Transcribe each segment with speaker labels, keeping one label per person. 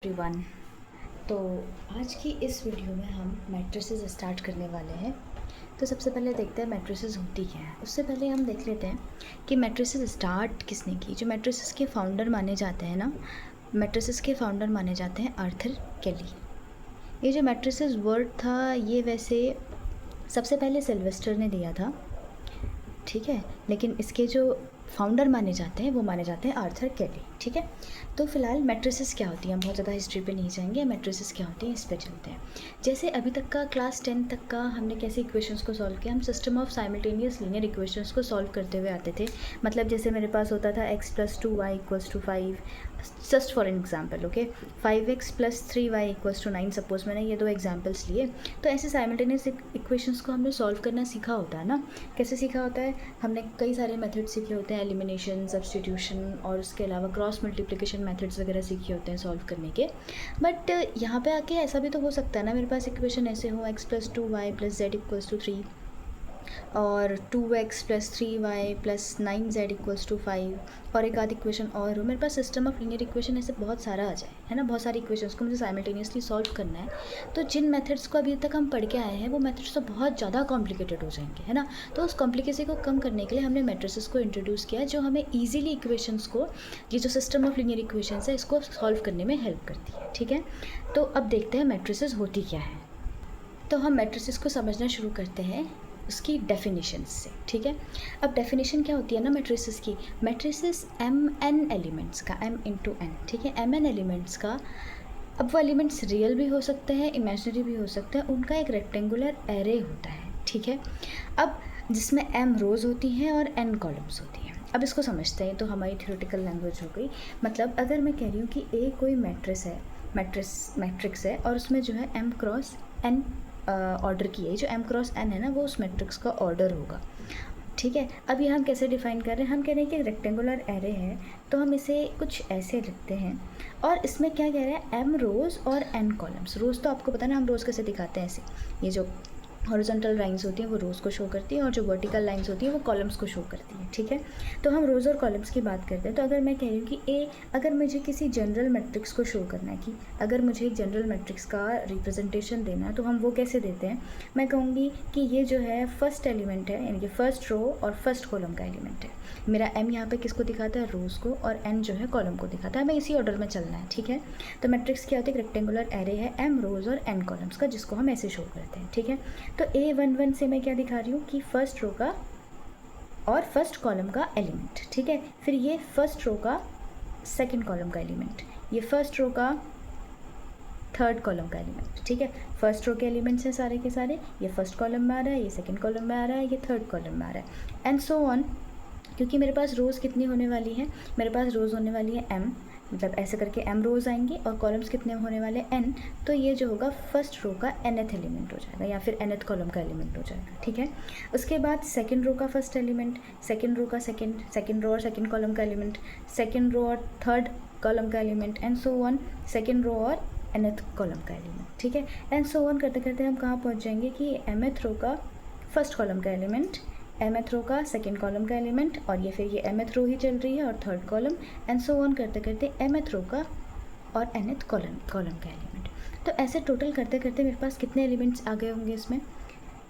Speaker 1: Everyone. तो आज की इस वीडियो में हम मैट्रिसेस स्टार्ट करने वाले हैं। तो सबसे पहले देखते हैं मैट्रिसेस होती क्या है। उससे पहले हम देख लेते हैं कि मैट्रिसेस स्टार्ट किसने की। जो मैट्रिसेस के फाउंडर माने जाते हैं ना, मैट्रिसेस के फाउंडर माने जाते हैं आर्थर केली। ये जो मैट्रिसेस वर्ड था ये वैसे सबसे पहले सिल्वेस्टर ने दिया था, ठीक है, लेकिन इसके जो फाउंडर माने जाते हैं वो माने जाते हैं आर्थर केली, ठीक है। तो फिलहाल मैट्रिसेस क्या होती हैं, हम बहुत ज़्यादा हिस्ट्री पे नहीं जाएंगे, मैट्रिसेस क्या होती हैं इस पे चलते हैं। जैसे अभी तक का क्लास 10 तक का हमने कैसे इक्वेशंस को सॉल्व किया, हम system of simultaneous linear equations को सॉल्व करते हुए आते थे। मतलब जैसे मेरे पास होता था x+2y = 5, just for an example, okay, 5x + 3y = 9। Suppose मैंने ये दो एग्जाम्पल्स लिए, तो ऐसे साइमल्टेनियस इक्वेशंस को हमने सॉल्व करना सीखा होता है ना। कैसे सीखा होता है, हमने कई सारे मेथड सीखे होते हैं, एलिमिनेशन, सब्स्टिट्यूशन और उसके अलावा क्रॉस मल्टीप्लिकेशन मेथड्स वगैरह सीखे होते हैं सॉल्व करने के। बट यहाँ पे आके ऐसा भी तो हो सकता है ना, मेरे पास इक्वेशन ऐसे हो x+2y + z = 3 और 2x + 3y + 9z = 5 और एक आध इक्वेशन और हो। मेरे पास सिस्टम ऑफ लीनियर इक्वेशन ऐसे बहुत सारा आ जाए, है ना, बहुत सारी इक्वेशंस को मुझे साइमल्टेनियसली सॉल्व करना है। तो जिन मेथड्स को अभी तक हम पढ़ के आए हैं वो मेथड्स तो बहुत ज़्यादा कॉम्प्लिकेटेड हो जाएंगे, है ना। तो उस कॉम्प्लिकेसी को कम करने के लिए हमने मैट्रिसेस को इंट्रोड्यूस किया जो हमें ईजिली इक्वेशंस को, ये जो सिस्टम ऑफ लीनियर इक्वेशंस है इसको सॉल्व करने में हेल्प करती है, ठीक है। तो अब देखते हैं मैट्रिसेस होती क्या है। तो हम मैट्रिसेस को समझना शुरू करते हैं उसकी डेफिनेशन से, ठीक है। अब डेफिनेशन क्या होती है ना मैट्रिसेस की, मैट्रिसेस mn एलिमेंट्स का, m × n, ठीक है, mn एलिमेंट्स का। अब वो एलिमेंट्स रियल भी हो सकते हैं, इमेजिनरी भी हो सकते हैं, उनका एक रेक्टेंगुलर एरे होता है, ठीक है। अब जिसमें m रोज़ होती हैं और n कॉलम्स होती हैं। अब इसको समझते हैं, तो हमारी थ्योरेटिकल लैंग्वेज हो गई। मतलब अगर मैं कह रही हूँ कि A कोई मैट्रिक्स है और उसमें जो है m × n ऑर्डर की है, जो m × n है ना वो उस मैट्रिक्स का ऑर्डर होगा, ठीक है। अब ये हम कैसे डिफाइन कर रहे हैं, हम कह रहे हैं कि रेक्टेंगुलर एरे है तो हम इसे कुछ ऐसे लिखते हैं और इसमें क्या कह रहे हैं, m रोज़ और n कॉलम्स। रोज़ तो आपको पता है ना, हम रोज़ कैसे दिखाते हैं, ऐसे ये जो हॉरिजॉन्टल लाइंस होती हैं वो रोज़ को शो करती हैं और जो वर्टिकल लाइंस होती हैं वो कॉलम्स को शो करती हैं, ठीक है। तो हम रोज़ और कॉलम्स की बात करते हैं। तो अगर मैं कह रही हूँ कि अगर मुझे किसी जनरल मैट्रिक्स को शो करना है, कि अगर मुझे एक जनरल मैट्रिक्स का रिप्रेजेंटेशन देना है तो हम वो कैसे देते हैं, मैं कहूँगी कि ये जो है फर्स्ट एलिमेंट है, यानी कि फर्स्ट रो और फर्स्ट कॉलम का एलिमेंट है। मेरा m यहाँ पे किसको दिखाता है, रोज़ को, और n जो है कॉलम को दिखाता है। हमें इसी ऑर्डर में चलना है, ठीक है। तो मैट्रिक्स क्या होती है, रेक्टेंगुलर एरे है m रोज़ और n कॉलम्स का, जिसको हम ऐसे शो करते हैं, ठीक है। तो A11 से मैं क्या दिखा रही हूँ कि फर्स्ट रो का और फर्स्ट कॉलम का एलिमेंट, ठीक है। फिर ये फर्स्ट रो का सेकंड कॉलम का एलिमेंट, ये फर्स्ट रो का थर्ड कॉलम का एलिमेंट, ठीक है। फर्स्ट रो के एलिमेंट्स हैं सारे के सारे, ये फर्स्ट कॉलम में आ रहा है, ये सेकंड कॉलम में आ रहा है, ये थर्ड कॉलम में आ रहा है, एंड सो ऑन। क्योंकि मेरे पास रोज़ कितनी होने वाली है, मेरे पास रोज़ होने वाली है m, मतलब ऐसे करके m रोज़ आएंगी और कॉलम्स कितने होने वाले n। तो ये जो होगा फर्स्ट रो का nth एलिमेंट हो जाएगा या फिर nth कॉलम का एलिमेंट हो जाएगा, ठीक है। उसके बाद सेकंड रो का फर्स्ट एलिमेंट, सेकंड रो का सेकंड रो और सेकंड कॉलम का एलिमेंट, सेकंड रो और थर्ड कॉलम का element, and so on, second row और nth कॉलम का एलिमेंट, ठीक है। एंड सो ऑन करते करते हम कहाँ पहुँच जाएंगे कि mth रो का फर्स्ट कॉलम का एलिमेंट, mth रो का सेकंड कॉलम का एलिमेंट, और ये फिर ये mth रो ही चल रही है और third column, and so on करते करते mth रो का और nth कॉलम का एलिमेंट। तो ऐसे टोटल करते करते मेरे पास कितने एलिमेंट्स आ गए होंगे इसमें,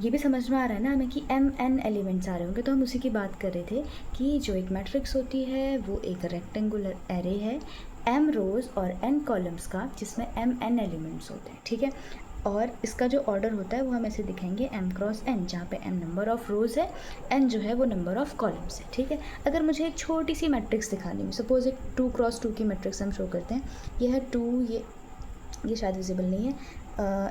Speaker 1: ये भी समझ में आ रहा है ना हमें कि mn एलिमेंट्स आ रहे होंगे। तो हम उसी की बात कर रहे थे कि जो एक मैट्रिक्स होती है वो एक रेक्टेंगुलर एरे है m रोज़ और n कॉलम्स का, जिसमें mn एलिमेंट्स होते हैं, ठीक है। और इसका जो ऑर्डर होता है वो हम ऐसे दिखाएंगे m × n, जहाँ पे m नंबर ऑफ़ रोज़ है, n जो है वो नंबर ऑफ़ कॉलम्स है, ठीक है। अगर मुझे एक छोटी सी मैट्रिक्स दिखानी है, सपोज एक 2 × 2 की मैट्रिक्स हम शो करते हैं, ये है 2, ये शायद विजिबल नहीं है,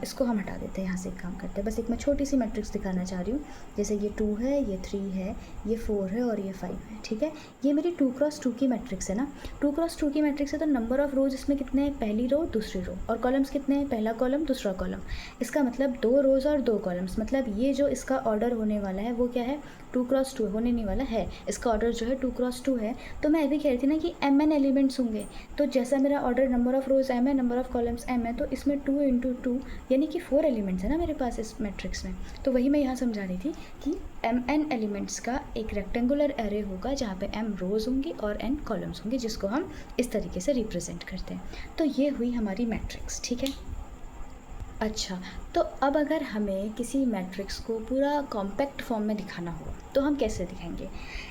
Speaker 1: इसको हम हटा देते हैं, यहाँ से एक काम करते हैं। बस एक मैं छोटी सी मैट्रिक्स दिखाना चाह रही हूँ, जैसे ये 2 है, ये 3 है, ये 4 है और ये 5 है, ठीक है। ये मेरी 2 × 2 की मैट्रिक्स है ना, 2 × 2 की मैट्रिक्स है, तो नंबर ऑफ़ रोज़ इसमें कितने हैं, पहली रो दूसरी रो, और कॉलम्स कितने हैं, पहला कॉलम दूसरा कॉलम। इसका मतलब 2 रोज़ और 2 कॉलम्स, मतलब ये जो इसका ऑर्डर होने वाला है वो क्या है, 2 × 2 होने नहीं वाला है, इसका ऑर्डर जो है 2 × 2 है। तो मैं अभी कह रही थी ना कि mn एलिमेंट्स होंगे, तो जैसा मेरा order number of rows m है, नंबर ऑफ़ कॉलम्स m है, तो इसमें 2 × 2 2, यानी कि 4 एलिमेंट्स है ना मेरे पास इस मैट्रिक्स में। तो वही मैं यहाँ समझा रही थी कि mn एलिमेंट्स का एक रेक्टेंगुलर एरे होगा जहाँ पे m रोज़ होंगी और n कॉलम्स होंगे, जिसको हम इस तरीके से रिप्रेजेंट करते हैं। तो ये हुई हमारी मैट्रिक्स, ठीक है। अच्छा, तो अब अगर हमें किसी मैट्रिक्स को पूरा कॉम्पैक्ट फॉर्म में दिखाना हो तो हम कैसे दिखाएंगे?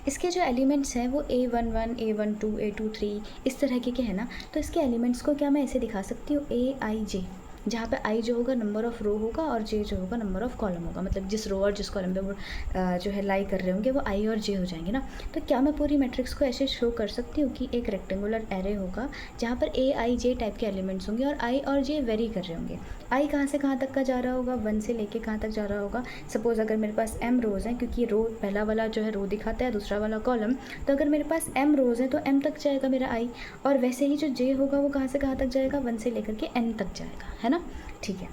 Speaker 1: इसके जो एलिमेंट्स हैं वो A11, A12, A23 इस तरह के हैं ना, तो इसके एलिमेंट्स को क्या मैं ऐसे दिखा सकती हूँ AIJ, जहाँ पे आई जो होगा नंबर ऑफ़ रो होगा और जे जो होगा नंबर ऑफ़ कॉलम होगा, मतलब जिस रो और जिस कॉलम पे वो जो है लाई कर रहे होंगे वो आई और जे हो जाएंगे ना। तो क्या मैं पूरी मैट्रिक्स को ऐसे शो कर सकती हूँ कि एक रेक्टेंगुलर एरे होगा जहाँ पर AIJ टाइप के एलिमेंट्स होंगे और आई और जे वेरी कर रहे होंगे। आई कहाँ से कहाँ तक का जा रहा होगा, 1 से लेके कहाँ तक जा रहा होगा। सपोज़ अगर मेरे पास m रोज़ हैं, क्योंकि रो पहला वाला जो है रो दिखाता है, दूसरा वाला कॉलम, तो अगर मेरे पास m रोज़ हैं तो m तक जाएगा मेरा i, और वैसे ही जो j होगा वो कहाँ से कहाँ तक जाएगा, 1 से लेकर के n तक जाएगा, है ना। ठीक है,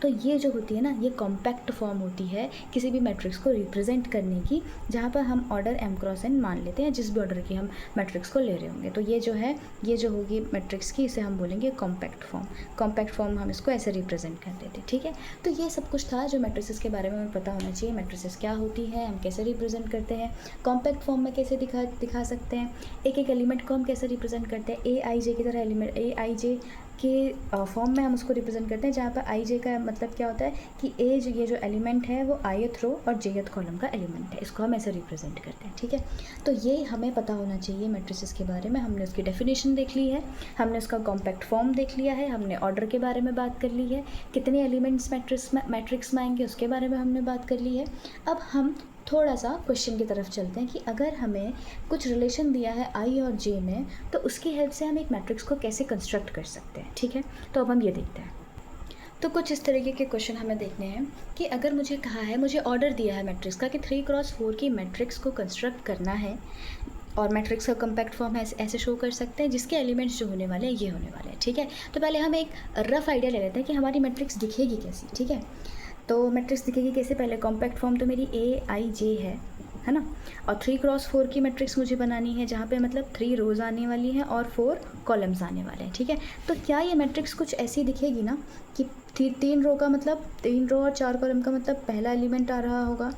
Speaker 1: तो ये जो होती है ना, ये कॉम्पैक्ट फॉर्म होती है किसी भी मैट्रिक्स को रिप्रेजेंट करने की, जहाँ पर हम ऑर्डर m क्रॉस n मान लेते हैं जिस भी ऑर्डर की हम मैट्रिक्स को ले रहे होंगे। तो ये जो है, ये जो होगी मैट्रिक्स की, इसे हम बोलेंगे कॉम्पैक्ट फॉर्म। कॉम्पैक्ट फॉर्म हम इसको ऐसे रिप्रेजेंट कर देते हैं, ठीक है। तो ये सब कुछ था जो मैट्रिसेस के बारे में हमें पता होना चाहिए। मैट्रिसेस क्या होती है, हम कैसे रिप्रेजेंट करते हैं, कॉम्पैक्ट फॉर्म में कैसे दिखा सकते हैं, एक एक एलिमेंट को हम कैसे रिप्रेजेंट करते हैं। AIJ की तरह एलिमेंट AIJ के फॉर्म में हम उसको रिप्रेजेंट करते हैं, जहाँ पर आई जे का मतलब क्या होता है कि ये जो एलिमेंट है वो ith रो और jth कॉलम का एलिमेंट है, इसको हम ऐसे रिप्रेजेंट करते हैं, ठीक है। तो ये हमें पता होना चाहिए मैट्रिसेस के बारे में। हमने उसकी डेफिनेशन देख ली है, हमने उसका कॉम्पैक्ट फॉर्म देख लिया है, हमने ऑर्डर के बारे में बात कर ली है, कितने एलिमेंट्स मैट्रिक्स में आएंगे उसके बारे में हमने बात कर ली है। अब हम थोड़ा सा क्वेश्चन की तरफ चलते हैं कि अगर हमें कुछ रिलेशन दिया है आई और जे में, तो उसकी हेल्प से हम एक मैट्रिक्स को कैसे कंस्ट्रक्ट कर सकते हैं, ठीक है। तो अब हम ये देखते हैं। तो कुछ इस तरीके के क्वेश्चन हमें देखने हैं कि अगर मुझे कहा है, मुझे ऑर्डर दिया है मैट्रिक्स का कि 3x4 की मैट्रिक्स को कंस्ट्रक्ट करना है, और मैट्रिक्स का कॉम्पैक्ट फॉर्म ऐसे शो कर सकते हैं जिसके एलिमेंट्स जो होने वाले हैं ये होने वाले हैं, ठीक है। तो पहले हम एक रफ आइडिया ले लेते हैं कि हमारी मैट्रिक्स दिखेगी कैसी, ठीक है। तो मैट्रिक्स दिखेगी कैसे, पहले कॉम्पैक्ट फॉर्म तो मेरी AIJ है ना, और 3x4 की मैट्रिक्स मुझे बनानी है जहाँ पे मतलब 3 रोज़ आने वाली हैं और 4 कॉलम्स आने वाले हैं, ठीक है। तो क्या ये मैट्रिक्स कुछ ऐसी दिखेगी ना कि 3 रो का मतलब 3 रो और 4 कॉलम का मतलब पहला एलिमेंट आ रहा होगा,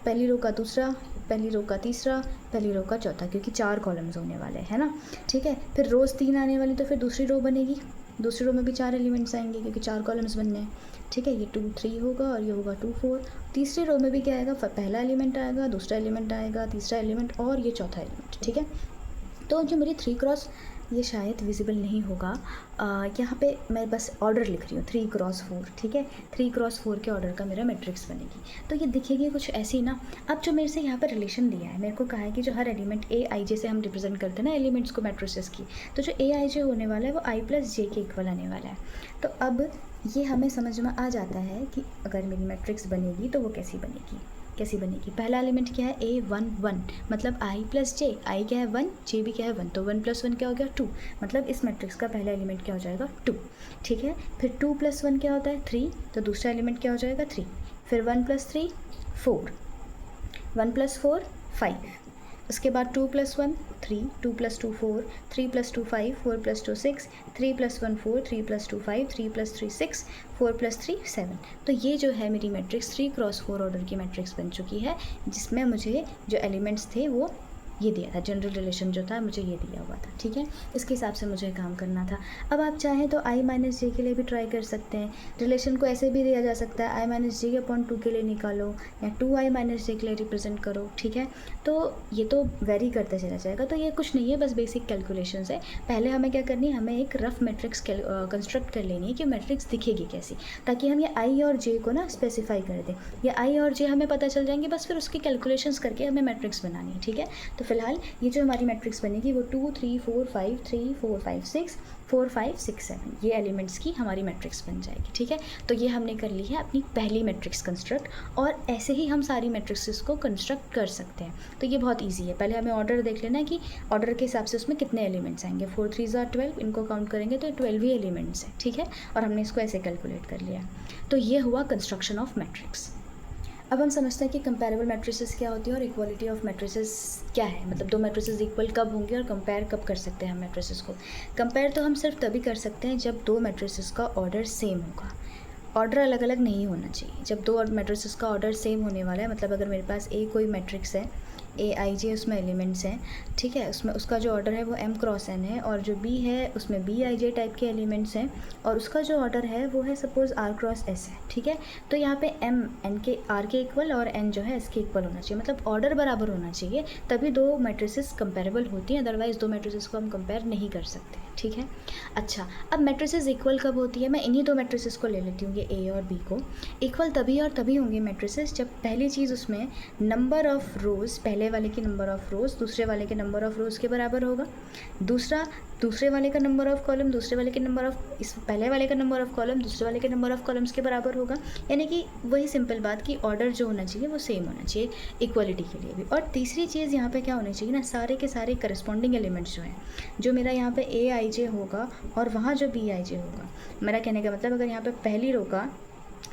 Speaker 1: पहली रो का दूसरा, पहली रो का तीसरा, पहली रो का चौथा, क्योंकि 4 कॉलम्स होने वाले हैं ना, ठीक है। फिर रोज़ 3 आने वाली, तो फिर दूसरी रो बनेगी, दूसरी रो में भी 4 एलिमेंट्स आएंगे क्योंकि 4 कॉलम्स बनने हैं, ठीक है। ये 2 3 होगा और ये होगा 2 4। तीसरी रो में भी क्या आएगा, पहला एलिमेंट आएगा, दूसरा एलिमेंट आएगा, तीसरा एलिमेंट और ये चौथा एलिमेंट, ठीक है। तो जो मेरी 3x, ये शायद विजिबल नहीं होगा, यहाँ पे मैं बस ऑर्डर लिख रही हूँ 3x4, ठीक है। 3x4 के ऑर्डर का मेरा मैट्रिक्स बनेगी, तो ये दिखेगी कुछ ऐसी ना। अब जो मेरे से यहाँ पर रिलेशन दिया है, मेरे को कहा है कि जो हर एलिमेंट AIJ से हम रिप्रेजेंट करते हैं ना एलिमेंट्स को मैट्रिसेस की, तो जो AIJ होने वाला है वो I + J के इक्वल आने वाला है। तो अब ये हमें समझ में आ जाता है कि अगर मेरी मैट्रिक्स बनेगी तो वो कैसी बनेगी। पहला एलिमेंट क्या है, A11, मतलब I + J, I क्या है 1, J भी क्या है 1, तो 1 + 1 क्या हो गया 2, मतलब इस मैट्रिक्स का पहला एलिमेंट क्या हो जाएगा 2, ठीक है। फिर 2 + 1 क्या होता है 3, तो दूसरा एलिमेंट क्या हो जाएगा 3। फिर 1 + 3 4, 1 + 4 5, उसके बाद 2 + 1 3, 2 + 2 4, 3 + 2 5, 4 + 2 6, 3 + 1 4, 3 + 2 5, 3 + 3 6, 4 + 3 7। तो ये जो है मेरी मैट्रिक्स 3x4 ऑर्डर की मैट्रिक्स बन चुकी है, जिसमें मुझे जो एलिमेंट्स थे वो ये दिया था, जनरल रिलेशन जो था मुझे ये दिया हुआ था, ठीक है। इसके हिसाब से मुझे काम करना था। अब आप चाहें तो I - J के लिए भी ट्राई कर सकते हैं, रिलेशन को ऐसे भी दिया जा सकता है I - J/2 के लिए निकालो या 2I - J के लिए रिप्रेजेंट करो, ठीक है। तो ये तो वेरी करते चला जाएगा, तो ये कुछ नहीं है, बस बेसिक कैलकुलेशंस है। पहले हमें क्या करनी है, हमें एक रफ मैट्रिक्स कंस्ट्रक्ट कर लेनी है कि मैट्रिक्स दिखेगी कैसी, ताकि हम ये I और J को ना स्पेसिफाई कर दें। ये I और J हमें पता चल जाएंगे, बस फिर उसकी कैलकुलेशंस करके हमें मैट्रिक्स बनानी है, ठीक है। तो फिलहाल ये जो हमारी मैट्रिक्स बनेगी वो 2 3 4 5 3 4 5 6 4 5 6 7 ये एलिमेंट्स की हमारी मैट्रिक्स बन जाएगी, ठीक है। तो ये हमने कर ली है अपनी पहली मैट्रिक्स कंस्ट्रक्ट, और ऐसे ही हम सारी मैट्रिक्सेस को कंस्ट्रक्ट कर सकते हैं। तो ये बहुत ईजी है। पहले हमें ऑर्डर देख लेना है कि ऑर्डर के हिसाब से उसमें कितने एलिमेंट्स आएंगे। 4 3 = 12, इनको काउंट करेंगे तो 12 ही एलिमेंट्स हैं, ठीक है। और हमने इसको ऐसे कैलकुलेट कर लिया। तो ये हुआ कंस्ट्रक्शन ऑफ मैट्रिक्स। अब हम समझते हैं कि कंपेरेबल मैट्रिसेस क्या होती है और इक्वालिटी ऑफ मैट्रिसेस क्या है, मतलब दो मैट्रिसेस इक्वल कब होंगे और कंपेयर कब कर सकते हैं हम मैट्रिसेस को। कंपेयर तो हम सिर्फ तभी कर सकते हैं जब दो मैट्रिसेस का ऑर्डर सेम होगा। ऑर्डर अलग अलग नहीं होना चाहिए। जब दो मैट्रिसेस का ऑर्डर सेम होने वाला है, मतलब अगर मेरे पास ए कोई मैट्रिक्स है, ए आई जे उसमें एलिमेंट्स हैं, ठीक है, उसमें उसका जो ऑर्डर है वो एम क्रॉस एन है, और जो बी है उसमें बी आई जे टाइप के एलिमेंट्स हैं, और उसका जो ऑर्डर है वो है सपोज आर क्रॉस एस है, ठीक है। तो यहाँ पे एम एन के आर के इक्वल और एन जो है एस के इक्वल होना चाहिए, मतलब ऑर्डर बराबर होना चाहिए, तभी दो मैट्रिसेस कंपेरेबल होती हैं, अदरवाइज दो मैट्रिसेस को हम कंपेयर नहीं कर सकते, ठीक है। अच्छा, अब मैट्रिसेस इक्वल कब होती है? मैं इन्हीं दो मैट्रिसेस को ले लेती हूँ, ये ए और बी को। इक्वल तभी और तभी होंगे मैट्रिसेस जब पहली चीज़ उसमें नंबर ऑफ़ रोज़, पहले वाले की नंबर ऑफ़ रोज़ दूसरे वाले के नंबर ऑफ़ रोज़ के बराबर होगा, दूसरा दूसरे वाले का नंबर ऑफ़ कॉलम दूसरे वाले के नंबर ऑफ़ इस पहले वाले का नंबर ऑफ़ कॉलम दूसरे वाले के नंबर ऑफ़ कॉलम्स के बराबर होगा। यानी कि वही सिंपल बात कि ऑर्डर जो होना चाहिए वो सेम होना चाहिए इक्वलिटी के लिए भी। और तीसरी चीज़ यहाँ पे क्या होनी चाहिए ना, सारे के सारे करस्पॉन्डिंग एलिमेंट्स जो हैं, जो मेरा यहाँ पे ए आई जे होगा और वहाँ जो बी आई जे होगा, मेरा कहने का मतलब अगर यहाँ पे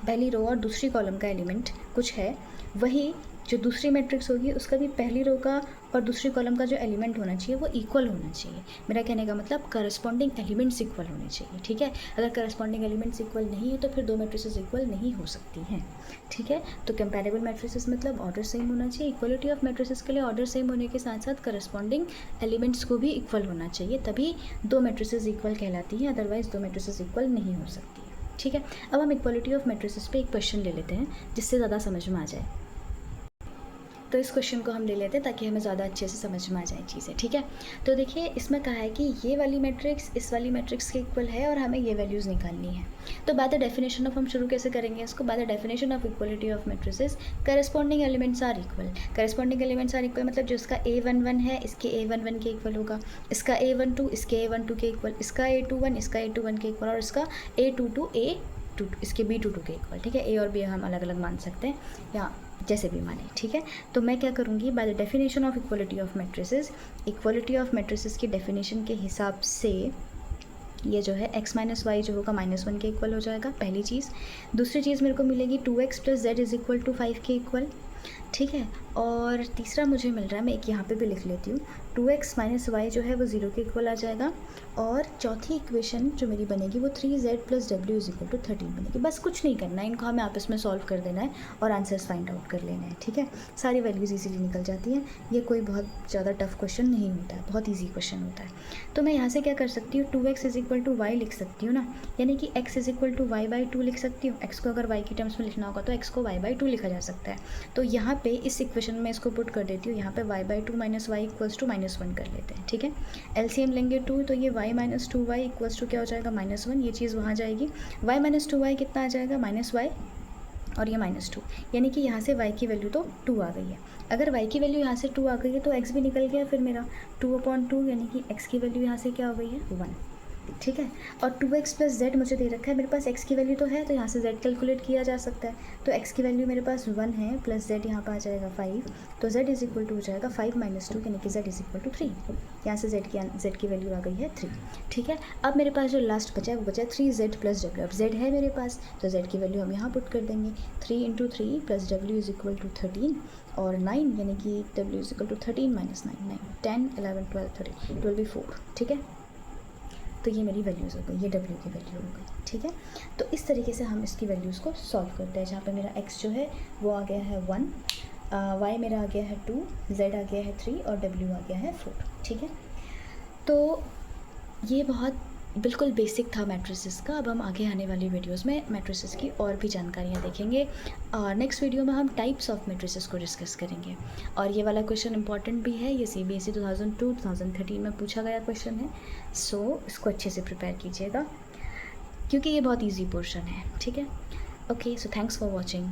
Speaker 1: पहली रो और दूसरी कॉलम का एलिमेंट कुछ है, वही जो दूसरी मैट्रिक्स होगी उसका भी पहली रो का और दूसरी कॉलम का जो एलिमेंट होना चाहिए वो इक्वल होना चाहिए। मेरा कहने का मतलब करस्पॉन्डिंग एलिमेंट्स इक्वल होने चाहिए, ठीक है। अगर करस्पॉन्डिंग एलिमेंट्स इक्वल नहीं है तो फिर दो मैट्रिसेस इक्वल नहीं हो सकती हैं, ठीक है। तो कंपैरेबल मैट्रिसेस मतलब ऑर्डर सेम होना चाहिए। इक्वलिटी ऑफ मैट्रिसेस के लिए ऑर्डर सेम होने के साथ साथ करस्पॉन्डिंग एलिमेंट्स को भी इक्वल होना चाहिए, तभी दो मैट्रिसेस इक्वल कहलाती हैं, अदरवाइज दो मैट्रिसेस इक्वल नहीं हो सकती, ठीक है। अब हम इक्वलिटी ऑफ मैट्रिसेस पे एक क्वेश्चन ले लेते हैं जिससे ज़्यादा समझ में आ जाए। तो इस क्वेश्चन को हम ले लेते हैं ताकि हमें ज़्यादा अच्छे से समझ में आ जाए चीज़ें, ठीक है। तो देखिए इसमें कहा है कि ये वाली मैट्रिक्स इस वाली मैट्रिक्स के इक्वल है और हमें ये वैल्यूज़ निकालनी है। तो बाय द डेफिनेशन ऑफ हम शुरू कैसे करेंगे इसको? By the definition of equality of matrices corresponding elements are equal. Corresponding elements are equal मतलब जो इसका A11 है इसके A11 के इक्वल होगा, इसका A12 इसके A12 के इक्वल, इसका A21 इसका A21 के इक्वल, और इसका A22 A22 इसके B22 के इक्वल, ठीक है। ए और बी हम अलग अलग मान सकते हैं या जैसे भी माने, ठीक है। तो मैं क्या करूँगी, bye the definition of equality of matrices, equality of matrices की डेफिनेशन के हिसाब से ये जो है x माइनस वाई जो होगा -1 के इक्वल हो जाएगा, पहली चीज़। दूसरी चीज़ मेरे को मिलेगी 2x plus Z is equal to 5 के इक्वल, ठीक है। और तीसरा मुझे मिल रहा है, मैं एक यहाँ पे भी लिख लेती हूँ, 2x माइनस वाई जो है वो 0 के इक्वल आ जाएगा। और चौथी इक्वेशन जो मेरी बनेगी वो 3z plus W is equal to 13 बनेगी। बस कुछ नहीं करना है, इनको हमें आपस में सॉल्व कर देना है और आंसर्स फाइंड आउट कर लेना है, ठीक है। सारी वैल्यूज़ इजीली निकल जाती हैं, ये कोई बहुत ज़्यादा टफ क्वेश्चन नहीं होता है, बहुत ईजी क्वेश्चन होता है। तो मैं यहाँ से क्या कर सकती हूँ, 2x is equal to Y लिख सकती हूँ ना, यानी कि x is equal to Y by 2 लिख सकती हूँ। x को अगर y की टर्म्स में लिखना होगा तो x को y बाई 2 लिखा जा सकता है। तो यहाँ पे इस इक्वेशन में इसको पुट कर देती हूँ, यहाँ पे y by 2 minus y equals to -1 कर लेते हैं, ठीक है। एलसीएम लेंगे 2, तो ये y minus 2y equals to क्या हो जाएगा, -1, ये चीज़ वहाँ जाएगी। y माइनस 2y कितना आ जाएगा, -y और ये -2, यानी कि यहाँ से y की वैल्यू तो 2 आ गई है। अगर y की वैल्यू यहाँ से 2 आ गई है तो x भी निकल गया फिर मेरा 2/2, यानी कि x की वैल्यू यहाँ से क्या हो गई है, 1, ठीक है। और 2x प्लस जेड मुझे दे रखा है, मेरे पास x की वैल्यू तो है तो यहाँ से z कैलकुलेट किया जा सकता है। तो x की वैल्यू मेरे पास 1 है प्लस z यहाँ पर आ जाएगा 5, तो z इज इक्वल टू हो जाएगा 5 माइनस 2, यानी कि z इज इक्वल टू 3। यहाँ से z की वैल्यू आ गई है 3, ठीक है। अब मेरे पास जो लास्ट बचा है वो बचा है 3z प्लस डब्ल्यू। अब z है मेरे पास तो z की वैल्यू हम यहाँ पुट कर देंगे, 3 into 3 plus W is equal to 13 और 9, यानी कि w is equal to 13 minus 9, 10 11 12 13 12 भी 4, ठीक है। तो ये मेरी वैल्यूज़ हो गई, ये w की वैल्यू हो गई, ठीक है। तो इस तरीके से हम इसकी वैल्यूज़ को सॉल्व करते हैं, जहाँ पे मेरा x जो है वो आ गया है 1, y मेरा आ गया है 2, z आ गया है 3 और w आ गया है 4, ठीक है। तो ये बहुत बिल्कुल बेसिक था मैट्रिसेस का। अब हम आगे आने वाली वीडियोस में मैट्रिसेस की और भी जानकारियाँ देखेंगे और नेक्स्ट वीडियो में हम टाइप्स ऑफ मैट्रिसेस को डिस्कस करेंगे। और ये वाला क्वेश्चन इंपॉर्टेंट भी है, ये CBSE 2002-2013 में पूछा गया क्वेश्चन है, सो इसको अच्छे से प्रिपेयर कीजिएगा क्योंकि ये बहुत ईजी पोर्शन है, ठीक है। Okay, so thanks for watching.